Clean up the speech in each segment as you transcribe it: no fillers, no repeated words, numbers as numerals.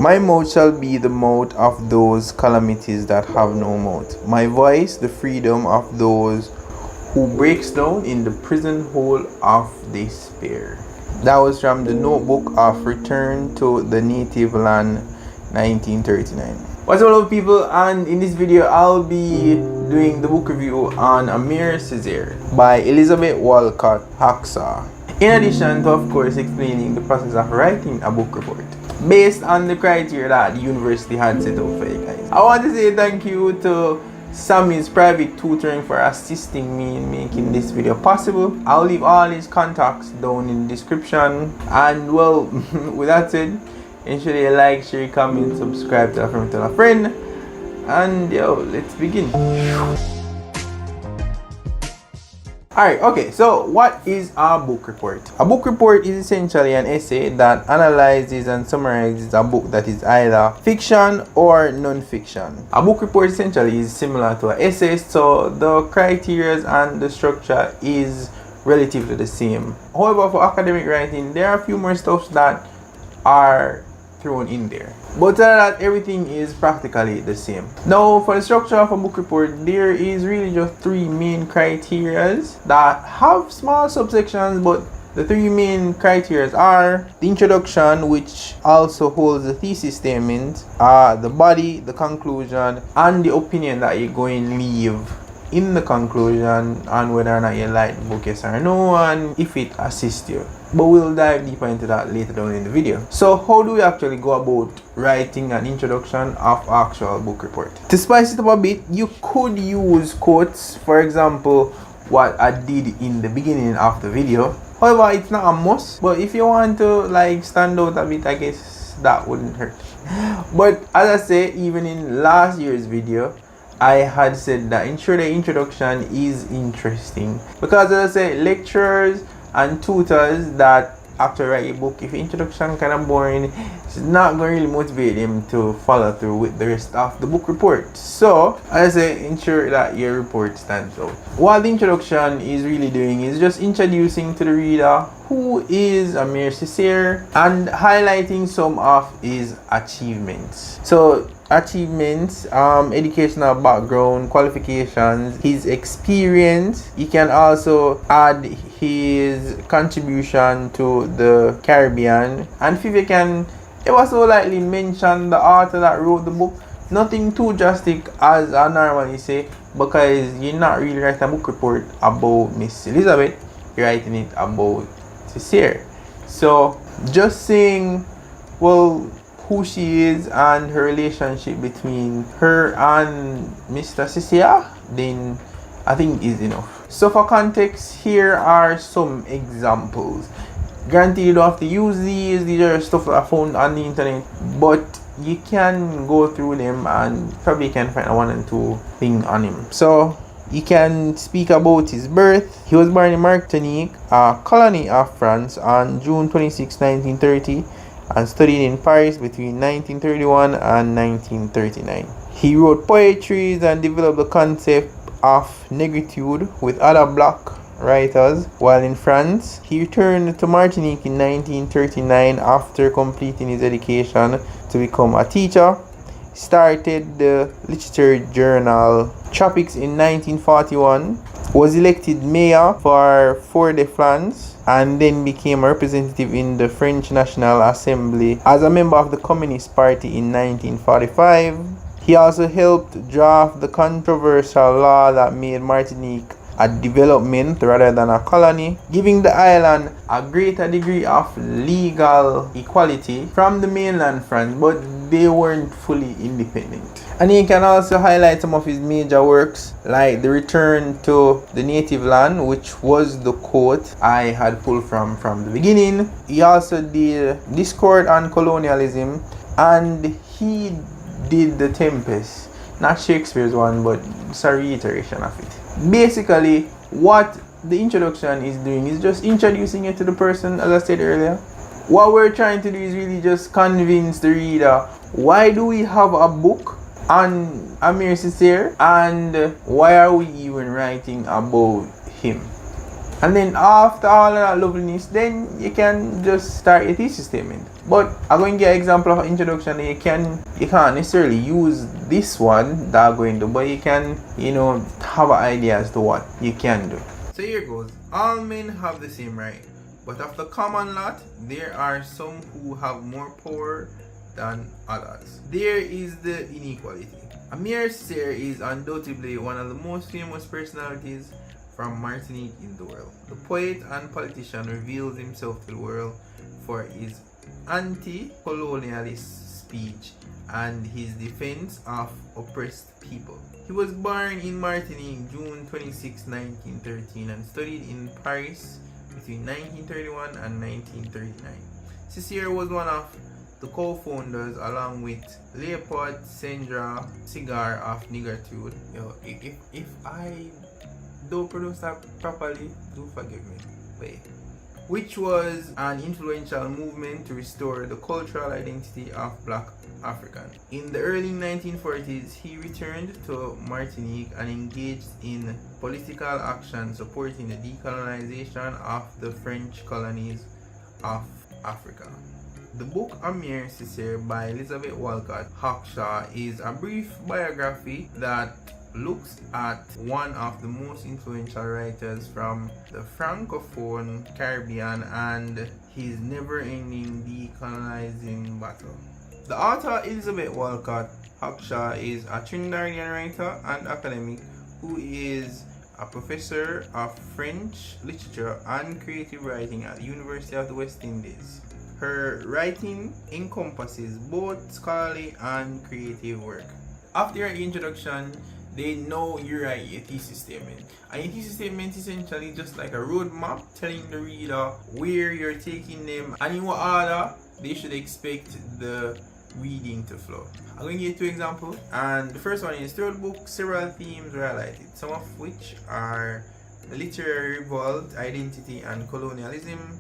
My mouth shall be the mouth of those calamities that have no mouth. My voice, the freedom of those who breaks down in the prison hole of despair. That was from the notebook of Return to the Native Land, 1939. What's up, people? And in this video, I'll be doing the book review on Aimé Césaire by Elizabeth Walcott-Hackshaw. In addition to, of course, explaining the process of writing a book report based on the criteria that the university had set out for you guys. I want to say thank you to Sammy's private tutoring for assisting me in making this video possible. I'll leave all his contacts down in the description. And well, with that said, ensure you like, share, comment, subscribe, tell a friend. And yo, let's begin. Alright, okay, so what is a book report? A book report is essentially an essay that analyzes and summarizes a book that is either fiction or non-fiction. A book report essentially is similar to an essay, so the criteria and the structure is relatively the same. However, for academic writing, there are a few more stuff that are thrown in there, but that everything is practically the same. Now, for the structure of a book report, there is really just three main criteria that have small subsections, but the three main criteria are the introduction, which also holds the thesis statement, the body, the conclusion, and the opinion that you're going to leave in the conclusion on whether or not you like the book, yes or no, and if it assists you. But we'll dive deeper into that later down in the video. So how do we actually go about writing an introduction of actual book report? To spice it up a bit, you could use quotes, for example what I did in the beginning of the video. However, it's not a must, but if you want to like stand out a bit, I guess that wouldn't hurt. But as I say, even in last year's video, I had said that ensure the introduction is interesting, because as I say, lecturers and tutors that after write a book, if introduction kind of boring, it's not going to really motivate them to follow through with the rest of the book report. So as I say, ensure that your report stands out. What the introduction is really doing is just introducing to the reader who is Aimé Césaire and highlighting some of his achievements. So achievements, educational background, qualifications, his experience. He can also add his contribution to the Caribbean, and if you can ever so lightly mention the author that wrote the book. Nothing too drastic, as I normally say, because you're not really writing a book report about Miss Elizabeth, you're writing it about Césaire. So just saying, well, who she is and her relationship between her and Mr. Césaire, then I think is enough. So for context, here are some examples. Granted, you don't have to use these are stuff that I found on the internet, but you can go through them and probably can find one and two things on him. So you can speak about his birth. He was born in Martinique, a colony of France, on June 26, 1930, and studied in Paris between 1931 and 1939. He wrote poetry and developed the concept of negritude with other black writers while in France. He returned to Martinique in 1939 after completing his education to become a teacher. Started the literature journal Tropics in 1941, was elected mayor for Fort-de-France, and then became a representative in the French National Assembly as a member of the Communist Party in 1945. He also helped draft the controversial law that made Martinique a development rather than a colony, giving the island a greater degree of legal equality from the mainland France, but they weren't fully independent. And he can also highlight some of his major works, like The Return to the Native Land, which was the quote I had pulled from the beginning. He also did Discord on Colonialism, and he did The Tempest, not Shakespeare's one, but it's a reiteration of it. Basically, what the introduction is doing is just introducing you to the person, as I said earlier. What we're trying to do is really just convince the reader, why do we have a book on Aimé Césaire, and why are we even writing about him? And then after all of that loveliness, then you can just start your thesis statement. But I'm going to give an example of introduction. You can't necessarily use this one that I'm going to, but you can, have an idea as to what you can do. So here goes. All men have the same right, but of the common lot, there are some who have more power than others. There is the inequality. Aimé Césaire is undoubtedly one of the most famous personalities from Martinique in the world. The poet and politician reveals himself to the world for his anti-colonialist speech and his defense of oppressed people. He was born in Martinique June 26, 1913 and studied in Paris between 1931 and 1939. Césaire was one of the co-founders along with Leopold Sédar of Negritude. If I don't pronounce that properly, do forgive me. Wait. Which was an influential movement to restore the cultural identity of Black Africans. In the early 1940s, he returned to Martinique and engaged in political action supporting the decolonization of the French colonies of Africa. The book Aimé Césaire by Elizabeth Walcott-Hackshaw is a brief biography that looks at one of the most influential writers from the Francophone Caribbean and his never-ending decolonizing battle. The author Elizabeth Walcott-Hackshaw is a Trinidadian writer and academic who is a professor of French literature and creative writing at the University of the West Indies. Her writing encompasses both scholarly and creative work. After your introduction, they know you write your thesis statement. And your thesis statement is essentially just like a roadmap telling the reader where you're taking them and in what order they should expect the reading to flow. I'm going to give you 2 examples. And the first one is throughout the book, several themes were highlighted, some of which are literary revolt, identity, and colonialism.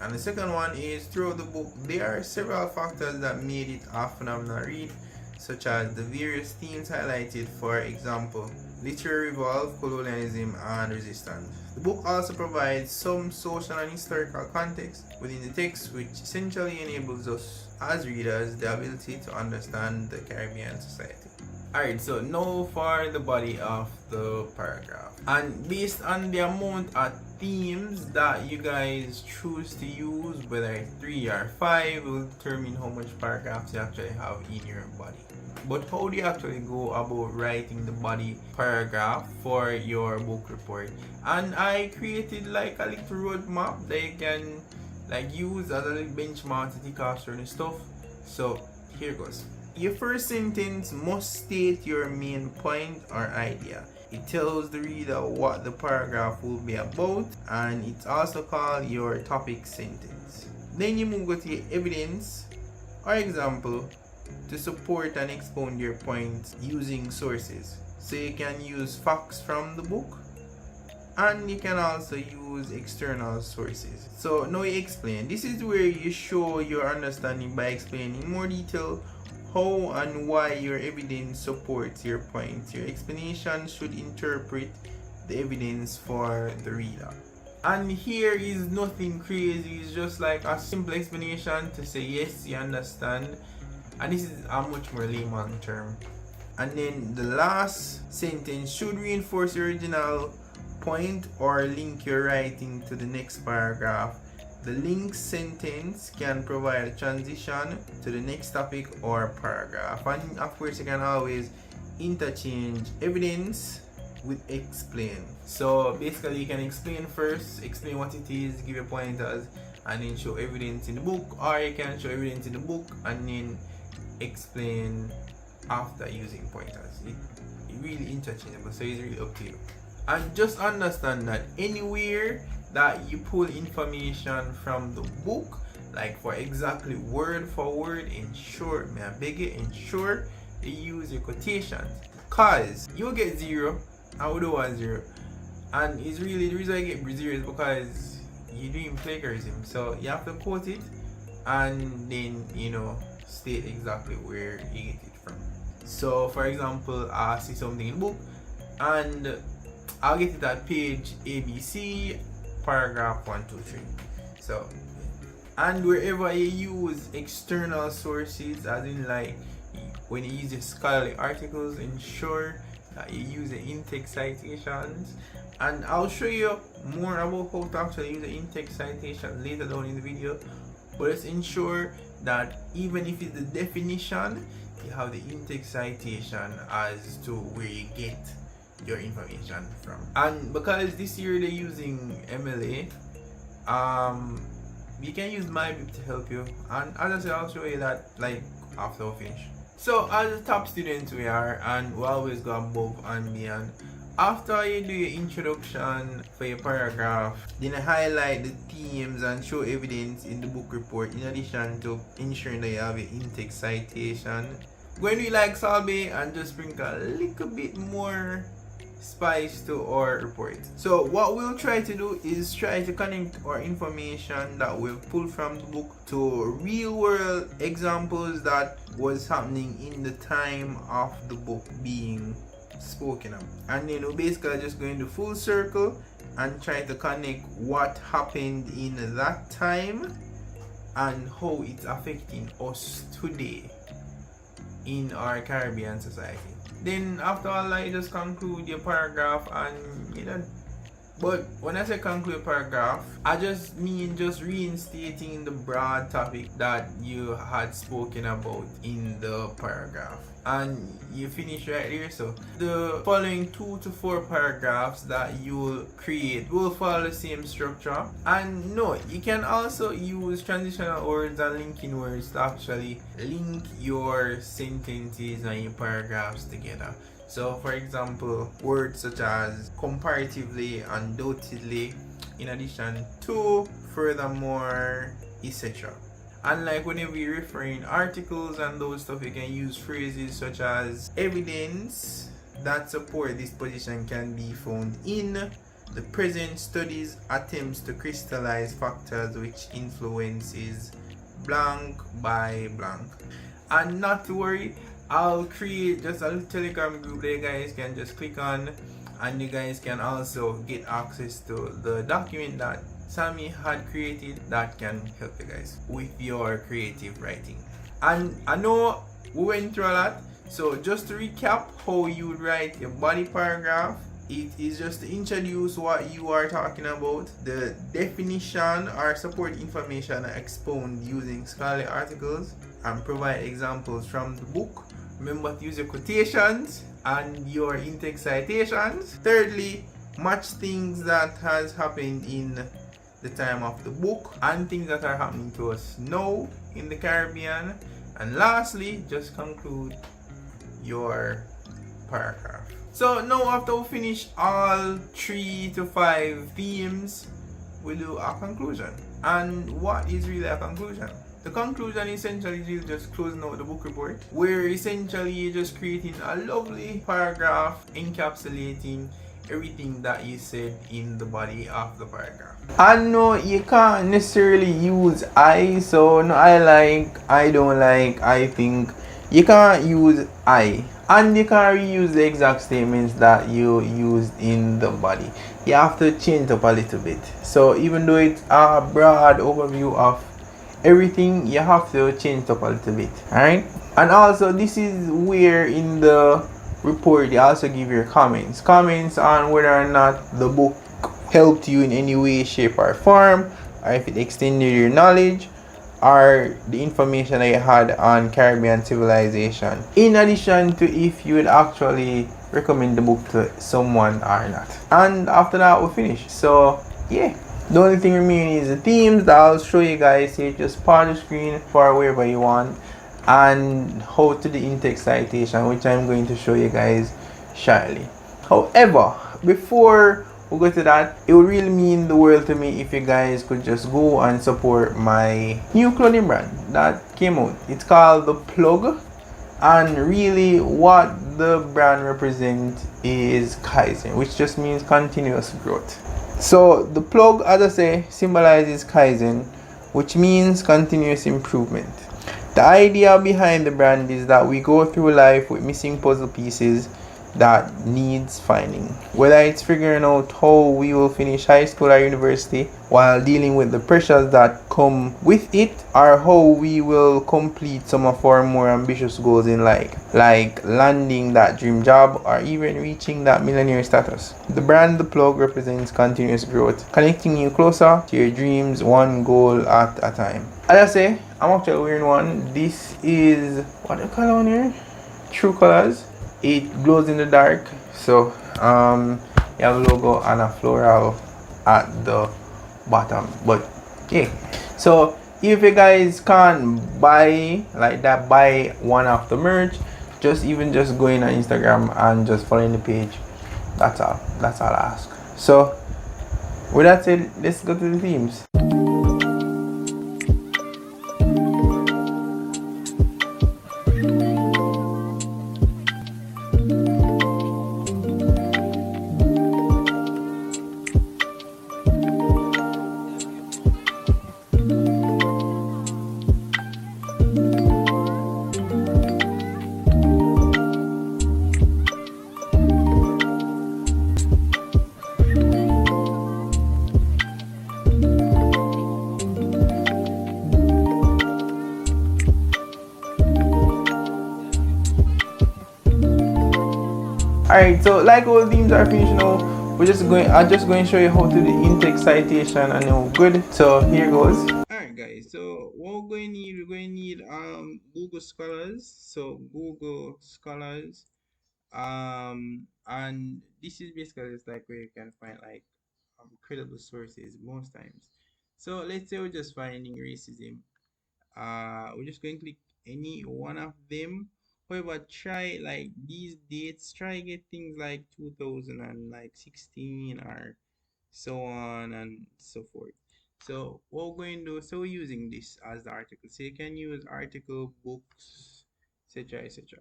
And the second one is throughout the book, there are several factors that made it a phenomenal read, such as the various themes highlighted, for example, literary revolt, colonialism, and resistance. The book also provides some social and historical context within the text, which essentially enables us as readers the ability to understand the Caribbean society. Alright, so now for the body of the paragraph. And based on the amount of themes that you guys choose to use, whether it's 3 or 5, will determine how much paragraphs you actually have in your body. But how do you actually go about writing the body paragraph for your book report? And I created like a little roadmap that you can use as a little benchmark to take off certain stuff. So here goes. Your first sentence must state your main point or idea. It tells the reader what the paragraph will be about, and it's also called your topic sentence. Then you move to your evidence or example to support and expound your point using sources. So you can use facts from the book, and you can also use external sources. So now you explain. This is where you show your understanding by explaining in more detail how and why your evidence supports your point. Your explanation should interpret the evidence for the reader. And here is nothing crazy, it's just like a simple explanation to say yes, you understand. And this is a much more layman term. And then the last sentence should reinforce your original point or link your writing to the next paragraph. The link sentence can provide a transition to the next topic or paragraph. And of course, you can always interchange evidence with explain. So basically, you can explain first, explain what it is, give your pointers, and then show evidence in the book. Or you can show evidence in the book and then explain after using pointers. It's really interchangeable, so it's really up to you. And just understand that anywhere that you pull information from the book, like for exactly word for word, ensure, may I beg you, ensure you use your quotations, cause you'll get 0 I would do a 0, and it's really the reason I get 0 is because you're doing plagiarism, so you have to quote it and then state exactly where you get it from. So for example, I see something in the book and I'll get it at page ABC paragraph 1, 2, 3. So, and wherever you use external sources, as in like when you use your scholarly articles, ensure that you use the in-text citations. And I'll show you more about how to actually use the in-text citation later down in the video. But let's ensure that even if it's the definition, you have the in-text citation as to where you get your information from. And because this year they're using MLA, you can use MyBib to help you. And as I said, I'll show you that like after we finish. So as the top students we are, and we always go above and beyond. After you do your introduction for your paragraph, then highlight the themes and show evidence in the book report, in addition to ensuring that you have your in-text citation. Going to be like Salbe and just sprinkle a little bit more spice to our report. So what we'll try to do is try to connect our information that we've pulled from the book to real world examples that was happening in the time of the book being spoken of. And then we're basically just going to full circle and try to connect what happened in that time and how it's affecting us today in our Caribbean society. Then after all that, you just conclude your paragraph and you know. But when I say conclude paragraph, I just mean just reinstating the broad topic that you had spoken about in the paragraph. And you finish right here. So the following 2 to 4 paragraphs that you will create will follow the same structure. And no, you can also use transitional words and linking words to actually link your sentences and your paragraphs together. So for example, words such as comparatively, undoubtedly, in addition to, furthermore, etc. And like whenever you're referring articles and those stuff, you can use phrases such as evidence that support this position can be found in the present studies attempts to crystallize factors which influences blank by blank. And not to worry, I'll create just a little Telegram group that you guys can just click on, and you guys can also get access to the document that Sammy had created that can help you guys with your creative writing. And I know we went through a lot, so just to recap how you would write your body paragraph, it is just to introduce what you are talking about, the definition or support information expound using scholarly articles, and provide examples from the book. Remember to use your quotations and your in-text citations. Thirdly, match things that has happened in the time of the book and things that are happening to us now in the Caribbean. And lastly, just conclude your paragraph. So now after we finish all 3 to 5 themes, we'll do a conclusion. And what is really a conclusion? The conclusion essentially is just closing out the book report, where essentially you're just creating a lovely paragraph encapsulating everything that you said in the body of the paragraph. I know you can't necessarily use I, so no, I like, I don't like, I think. You can't use I, and you can't reuse the exact statements that you used in the body. You have to change up a little bit. So even though it's a broad overview of everything, you have to change up a little bit. Alright? And also this is where in the report you also give your comments on whether or not the book helped you in any way, shape or form, or if it extended your knowledge or the information that you had on Caribbean civilization, in addition to if you would actually recommend the book to someone or not. And after that we'll finish. So yeah, the only thing remaining is the themes that I'll show you guys here. Just pause the screen for wherever you want, and how to the in-text citation, which I'm going to show you guys shortly. However, before we go to that, it would really mean the world to me if you guys could just go and support my new clothing brand that came out. It's called The Plug, and really what the brand represents is Kaizen, which just means continuous growth. So the plug, as I say, symbolizes Kaizen, which means continuous improvement. The idea behind the brand is that we go through life with missing puzzle pieces, that needs finding. Whether it's figuring out how we will finish high school or university while dealing with the pressures that come with it, or how we will complete some of our more ambitious goals in life, like landing that dream job or even reaching that millionaire status. The brand The Plug represents continuous growth, connecting you closer to your dreams one goal at a time. As I say, I'm actually wearing one. This is, what do you call it on here? True Colors. It glows in the dark, so you have a logo and a floral at the bottom. But yeah, so if you guys can't buy like that, buy one of the merch, just going on Instagram and just following the page. That's all I ask. So with that said, let's go to the themes. Alright, so like all themes are finished now, I'm just going to show you how to do the in-text citation and then we're good. So here goes. Alright guys, so what we're going to need Google Scholars. So Google Scholars, and this is basically just like where you can find like credible sources most times. So let's say we're just finding racism. We're just going to click any one of them. However, try like these dates, try get things like 2016 or so on and so forth. So what we're going to do, so we're using this as the article. So you can use article, books, etc, etc.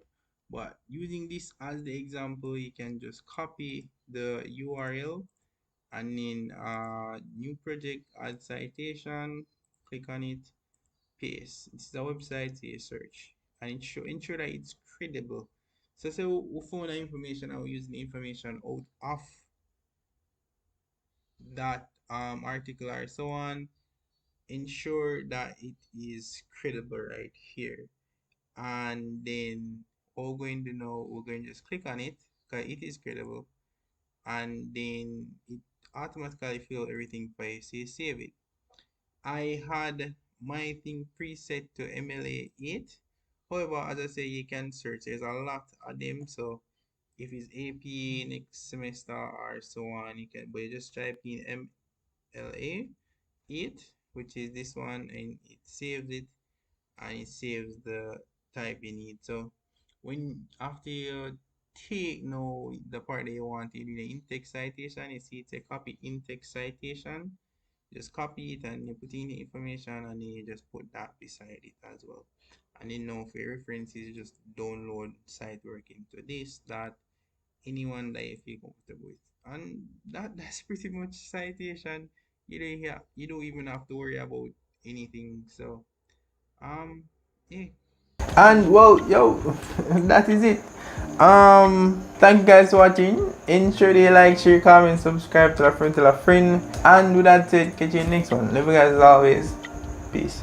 But using this as the example, you can just copy the URL and then new project, add citation, click on it, paste. This is a website, say search, and ensure that it's credible. So say we found the information and we use the information out of that article or so on. Ensure that it is credible right here, and then what we're going to know, we're going to just click on it because it is credible, and then it automatically fill everything for you. So you save it. I had my thing preset to MLA8. However, as I say, you can search. There's a lot of them. So if it's AP next semester or so on, you can, but you just type in MLA8, which is this one, and it saves it, and it saves the type you need. So when after you take now the part that you want, you do the in-text citation. You see it's a copy in-text citation. Just copy it and you put in the information and then you just put that beside it as well. And then now for references, you just download site working to this, that, anyone that you feel comfortable with. And that's pretty much citation. You don't even have to worry about anything. So yeah. And well, yo, that is it. Thank you guys for watching. Ensure they like, share, comment, subscribe, tell a friend. And with that said, catch you in the next one. Love you guys as always. Peace.